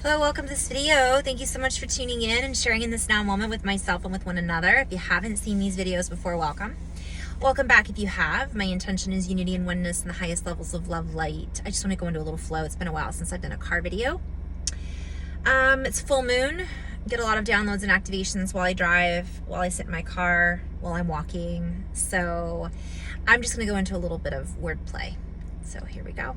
Hello, welcome to this video. Thank you so much for tuning in and sharing in this now moment with myself and with one another. If you haven't seen these videos before, welcome. Welcome back if you have. My intention is unity and oneness in the highest levels of love light. I just want to go into a little flow. It's been a while since I've done a car video. It's full moon. Get a lot of downloads and activations while I drive, while I sit in my car, while I'm walking. So I'm just going to go into a little bit of wordplay. So here we go.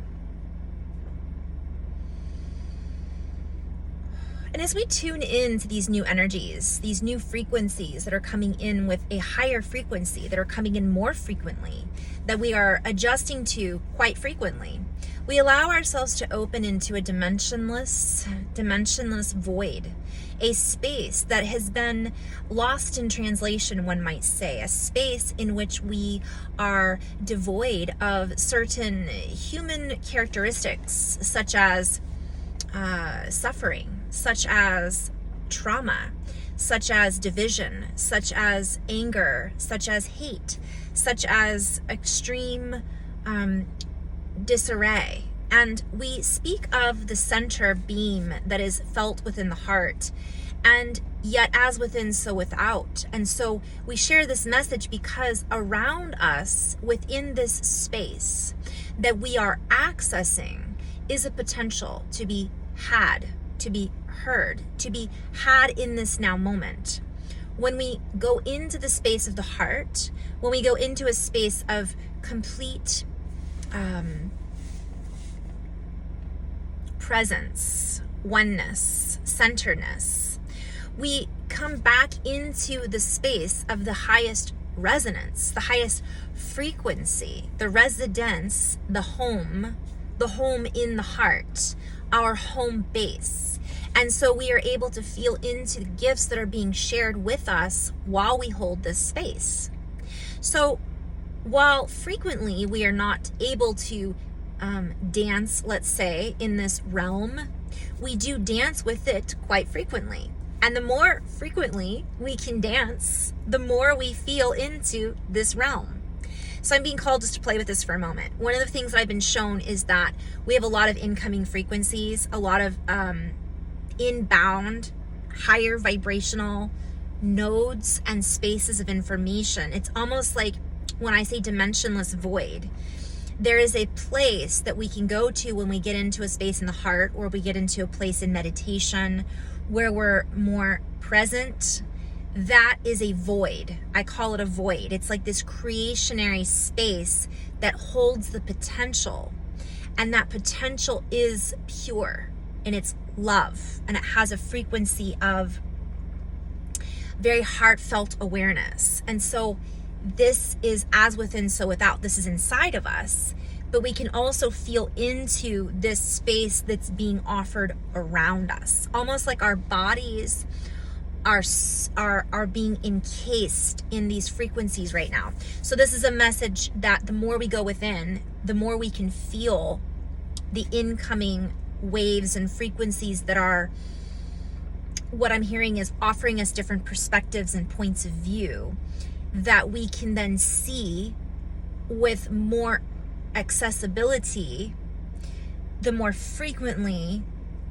And as we tune in to these new energies, these new frequencies that are coming in with a higher frequency, that are coming in more frequently, that we are adjusting to quite frequently, we allow ourselves to open into a dimensionless void, a space that has been lost in translation, one might say, a space in which we are devoid of certain human characteristics, such as suffering, such as trauma, such as division, such as anger, such as hate, such as extreme disarray. And we speak of the center beam that is felt within the heart, and yet as within, so without. And so we share this message because around us, within this space that we are accessing, is a potential to be had, to be heard, to be had in this now moment. When we go into the space of the heart, when we go into a space of complete presence, oneness, centeredness, we come back into the space of the highest resonance, the highest frequency, the residence, the home in the heart, our home base. And so we are able to feel into the gifts that are being shared with us while we hold this space. So while frequently we are not able to dance, let's say, in this realm, we do dance with it quite frequently. And the more frequently we can dance, the more we feel into this realm. So I'm being called just to play with this for a moment. One of the things that I've been shown is that we have a lot of incoming frequencies, a lot of inbound, higher vibrational nodes and spaces of information. It's almost like when I say dimensionless void, there is a place that we can go to when we get into a space in the heart, or we get into a place in meditation where we're more present. That is a void. I call it a void. It's like this creationary space that holds the potential. And that potential is pure, and it's love. And it has a frequency of very heartfelt awareness. And so this is as within, so without. This is inside of us. But we can also feel into this space that's being offered around us. Almost like our bodies are being encased in these frequencies right now. So this is a message that the more we go within, the more we can feel the incoming waves and frequencies that are, what I'm hearing is offering us different perspectives and points of view that we can then see with more accessibility the more frequently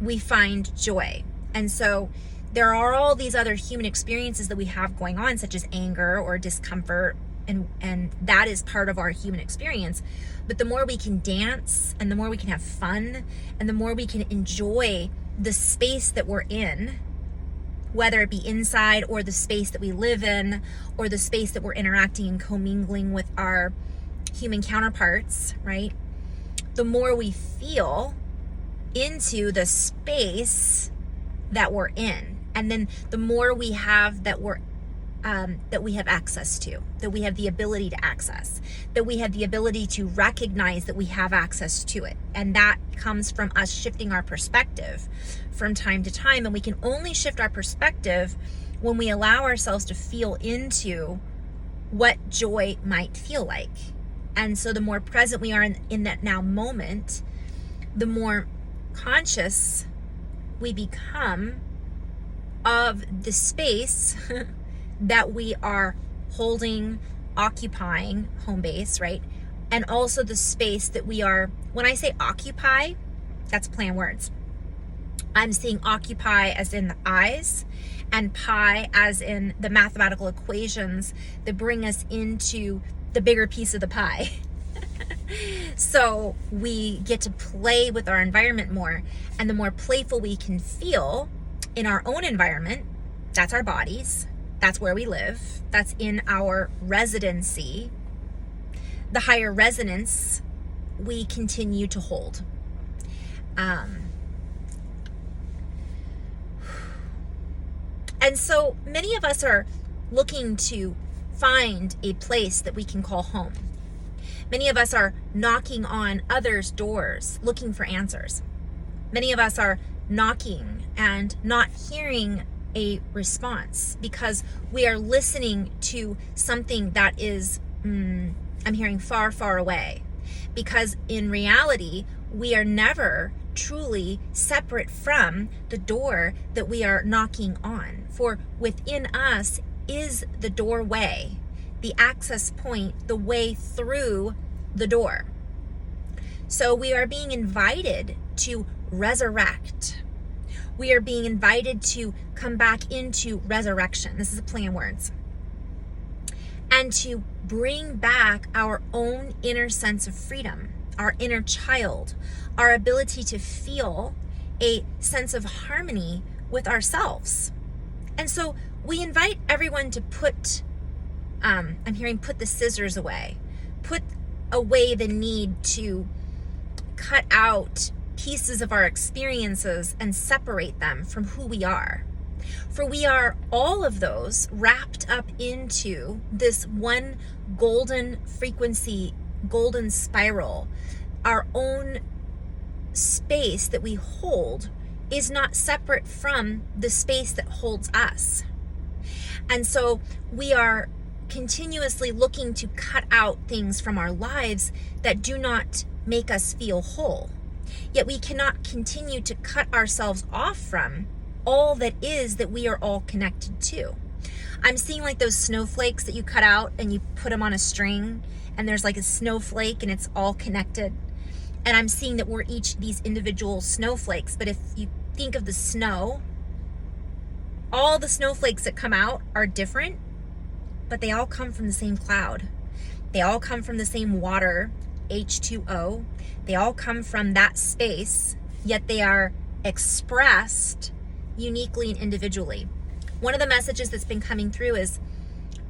we find joy. And so there are all these other human experiences that we have going on, such as anger or discomfort, and that is part of our human experience. But the more we can dance, and the more we can have fun, and the more we can enjoy the space that we're in, whether it be inside or the space that we live in, or the space that we're interacting and commingling with our human counterparts, right? The more we feel into the space that we're in. And then the more we have that we have access to, that we have the ability to access, that we have the ability to recognize that we have access to it. And that comes from us shifting our perspective from time to time. And we can only shift our perspective when we allow ourselves to feel into what joy might feel like. And so the more present we are in that now moment, the more conscious we become of the space that we are holding, occupying, home base, right? And also the space that we are, when I say occupy, that's play on words. I'm seeing occupy as in the eyes, and pie as in the mathematical equations that bring us into the bigger piece of the pie. So we get to play with our environment more, and the more playful we can feel in our own environment, that's our bodies, that's where we live, that's in our residency, the higher resonance we continue to hold. And so many of us are looking to find a place that we can call home. Many of us are knocking on others' doors looking for answers. Many of us are knocking and not hearing a response because we are listening to something that is, I'm hearing far, far away. Because in reality, we are never truly separate from the door that we are knocking on. For within us is the doorway, the access point, the way through the door. So we are being invited to resurrect. We are being invited to come back into resurrection. This is a play on words. And to bring back our own inner sense of freedom, our inner child, our ability to feel a sense of harmony with ourselves. And so we invite everyone to put the scissors away, put away the need to cut out pieces of our experiences and separate them from who we are. For we are all of those wrapped up into this one golden frequency, golden spiral. Our own space that we hold is not separate from the space that holds us. And so we are continuously looking to cut out things from our lives that do not make us feel whole. Yet we cannot continue to cut ourselves off from all that is that we are all connected to. I'm seeing like those snowflakes that you cut out and you put them on a string, and there's like a snowflake and it's all connected. And I'm seeing that we're each these individual snowflakes. But if you think of the snow, all the snowflakes that come out are different, but they all come from the same cloud. They all come from the same water, H2O. They all come from that space, yet they are expressed uniquely and individually. One of the messages that's been coming through is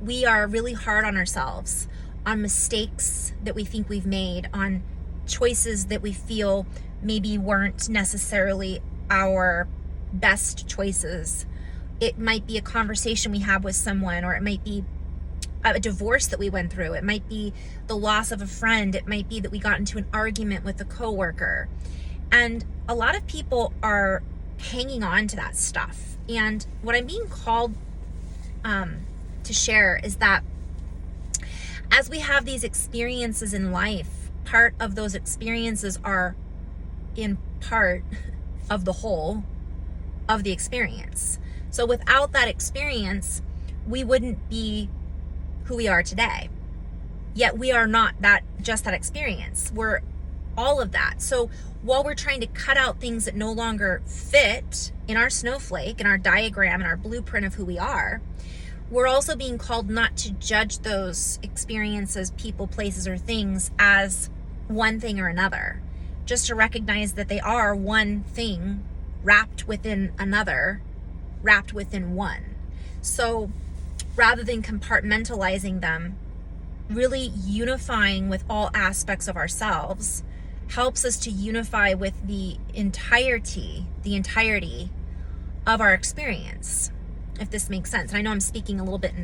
we are really hard on ourselves, on mistakes that we think we've made, on choices that we feel maybe weren't necessarily our best choices. It might be a conversation we have with someone, or it might be a divorce that we went through. It might be the loss of a friend. It might be that we got into an argument with a coworker. And a lot of people are hanging on to that stuff. And what I'm being called to share is that as we have these experiences in life, part of those experiences are in part of the whole of the experience. So without that experience, we wouldn't be who we are today. Yet we are not just that experience. We're all of that. So while we're trying to cut out things that no longer fit in our snowflake, in our diagram, in our blueprint of who we are, we're also being called not to judge those experiences, people, places, or things as one thing or another. Just to recognize that they are one thing wrapped within another, wrapped within one. So rather than compartmentalizing them, really unifying with all aspects of ourselves helps us to unify with the entirety of our experience, if this makes sense. And I know I'm speaking a little bit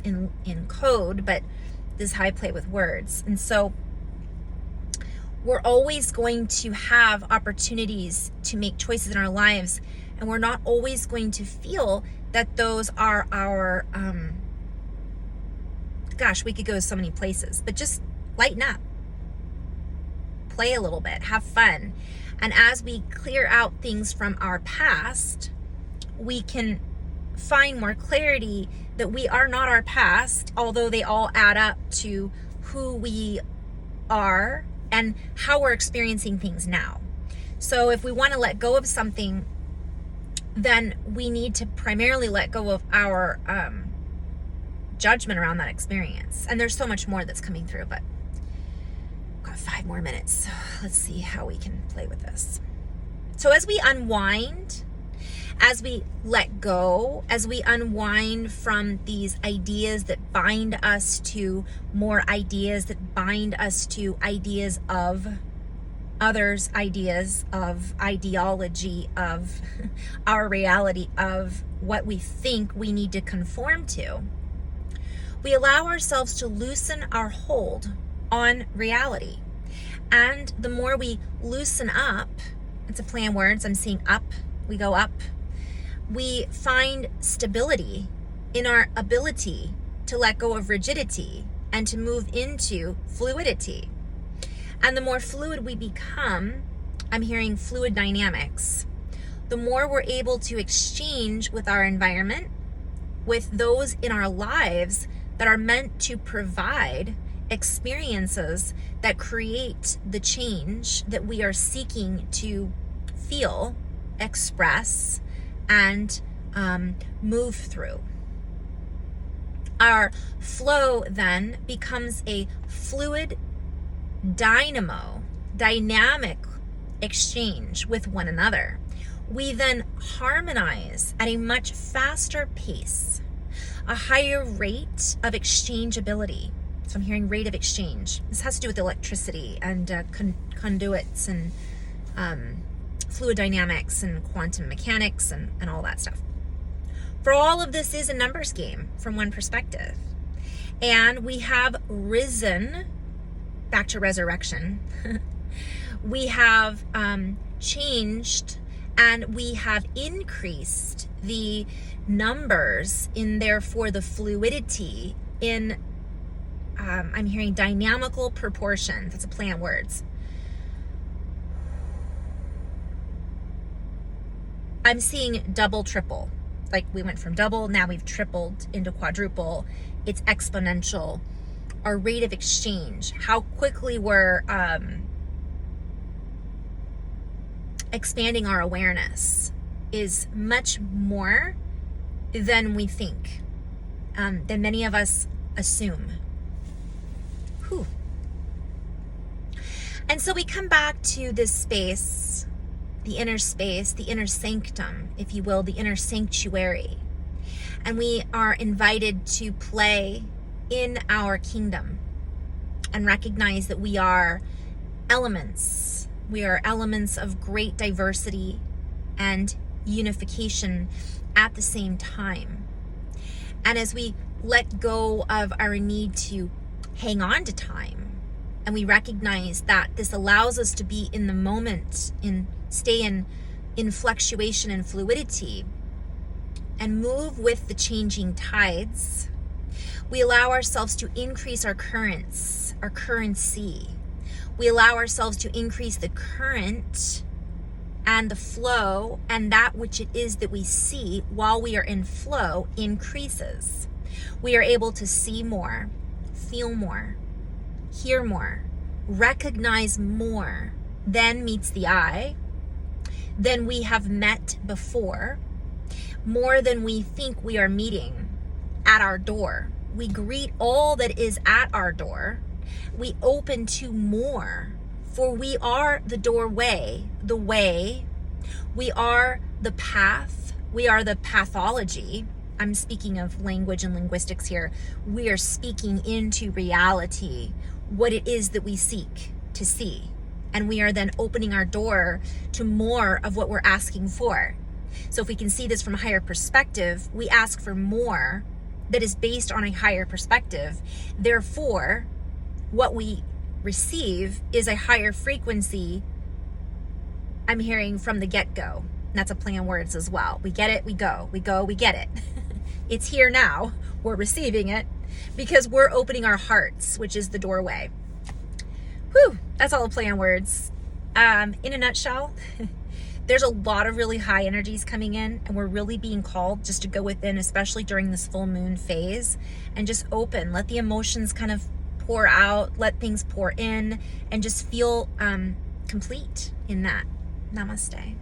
in code, but this is how I play with words. And so we're always going to have opportunities to make choices in our lives, and we're not always going to feel that those are our, we could go so many places, but just lighten up, play a little bit, have fun. And as we clear out things from our past, we can find more clarity that we are not our past, although they all add up to who we are and how we're experiencing things now. So if we want to let go of something then we need to primarily let go of our judgment around that experience. And there's so much more that's coming through, but I've got 5 more minutes. So let's see how we can play with this. So as we unwind, as we let go, as we unwind from these ideas that bind us to more ideas, that bind us to ideas of others, ideas of ideology, of our reality, of what we think we need to conform to, we allow ourselves to loosen our hold on reality. And the more we loosen up, it's a play on words, I'm seeing up, we go up, we find stability in our ability to let go of rigidity and to move into fluidity. And the more fluid we become, I'm hearing fluid dynamics, the more we're able to exchange with our environment, with those in our lives that are meant to provide experiences that create the change that we are seeking to feel, express, and move through. Our flow then becomes a fluid dynamic exchange with one another. We then harmonize at a much faster pace, a higher rate of exchangeability. So I'm hearing rate of exchange. This has to do with electricity and conduits and fluid dynamics and quantum mechanics and all that stuff. For all of this is a numbers game from one perspective. And we have risen, back to resurrection, we have changed and we have increased the numbers in therefore the fluidity in, I'm hearing dynamical proportions. That's a play on words. I'm seeing double, triple. Like we went from double, now we've tripled into quadruple. It's exponential. Our rate of exchange, how quickly we're expanding our awareness is much more than we think, than many of us assume. Whew. And so we come back to this space, the inner space, the inner sanctum, if you will, the inner sanctuary. And we are invited to play in our kingdom and recognize that we are elements. We are elements of great diversity and unification at the same time. And as we let go of our need to hang on to time, and we recognize that this allows us to be in the moment, stay in fluctuation and fluidity, and move with the changing tides, we allow ourselves to increase our currents, our currency. We allow ourselves to increase the current and the flow, and that which it is that we see while we are in flow increases. We are able to see more, feel more, hear more, recognize more than meets the eye, than we have met before, more than we think we are meeting at our door. We greet all that is at our door. We open to more, for we are the doorway, the way. We are the path. We are the pathology. I'm speaking of language and linguistics here. We are speaking into reality, what it is that we seek to see. And we are then opening our door to more of what we're asking for. So if we can see this from a higher perspective, we ask for more that is based on a higher perspective. Therefore, what we receive is a higher frequency, I'm hearing, from the get-go. And that's a play on words as well. We get it, we go, we get it. It's here now. We're receiving it because we're opening our hearts, which is the doorway. Whew, that's all a play on words. In a nutshell, there's a lot of really high energies coming in, and we're really being called just to go within, especially during this full moon phase, and just open, let the emotions kind of pour out, let things pour in, and just feel complete in that. Namaste.